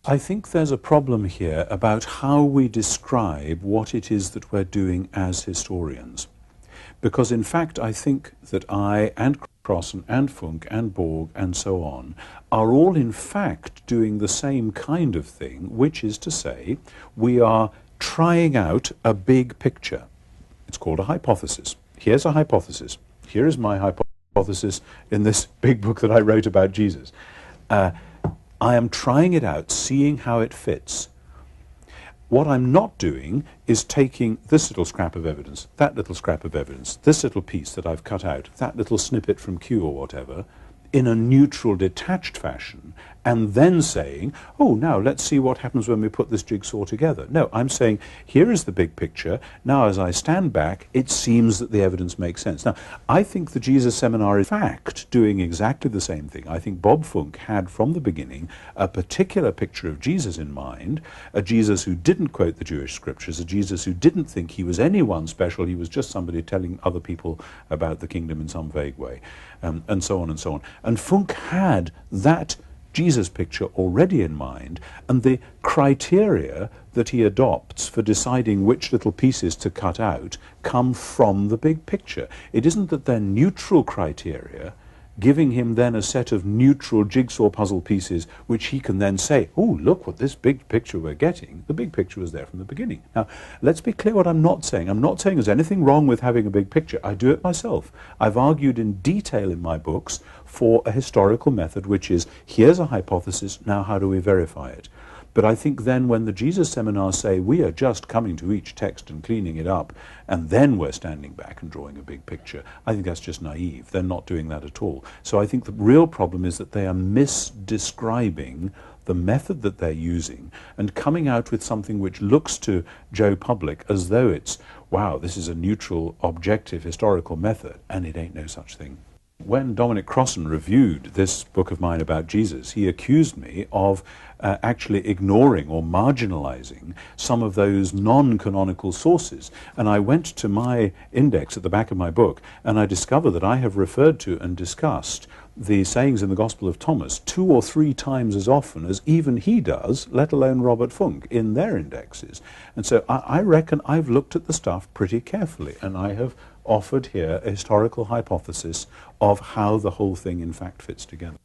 I think there's a problem here about how we describe what it is that we're doing as historians. Because in fact, I think that I and Crossan and Funk and Borg and so on are all in fact doing the same kind of thing, which is to say, we are trying out a big picture. It's called a hypothesis. Here's a hypothesis. Here is my hypothesis in this big book that I wrote about Jesus. I am trying it out, seeing how it fits. What I'm not doing is taking this little scrap of evidence, that little scrap of evidence, this little piece that I've cut out, that little snippet from Q or whatever, in a neutral, detached fashion, and then saying, oh, now let's see what happens when we put this jigsaw together. No, I'm saying, here is the big picture. Now, as I stand back, it seems that the evidence makes sense. Now, I think the Jesus Seminar is, in fact, doing exactly the same thing. I think Bob Funk had, from the beginning, a particular picture of Jesus in mind, a Jesus who didn't quote the Jewish scriptures, a Jesus who didn't think he was anyone special, he was just somebody telling other people about the kingdom in some vague way, and so on and so on. And Funk had that Jesus picture already in mind, and the criteria that he adopts for deciding which little pieces to cut out come from the big picture. It isn't that they're neutral criteria, giving him then a set of neutral jigsaw puzzle pieces which he can then say, oh, look what this big picture we're getting. The big picture was there from the beginning. Now, let's be clear what I'm not saying. I'm not saying there's anything wrong with having a big picture. I do it myself. I've argued in detail in my books for a historical method, which is, here's a hypothesis, now how do we verify it? But I think then when the Jesus Seminars say we are just coming to each text and cleaning it up, and then we're standing back and drawing a big picture, I think that's just naive. They're not doing that at all. So I think the real problem is that they are misdescribing the method that they're using and coming out with something which looks to Joe Public as though it's, wow, this is a neutral, objective, historical method, and it ain't no such thing. When Dominic Crossan reviewed this book of mine about Jesus, he accused me of actually ignoring or marginalizing some of those non-canonical sources. And I went to my index at the back of my book, and I discovered that I have referred to and discussed the sayings in the Gospel of Thomas 2 or 3 times as often as even he does, let alone Robert Funk, in their indexes. And so I reckon I've looked at the stuff pretty carefully, and I have offered here a historical hypothesis of how the whole thing in fact fits together.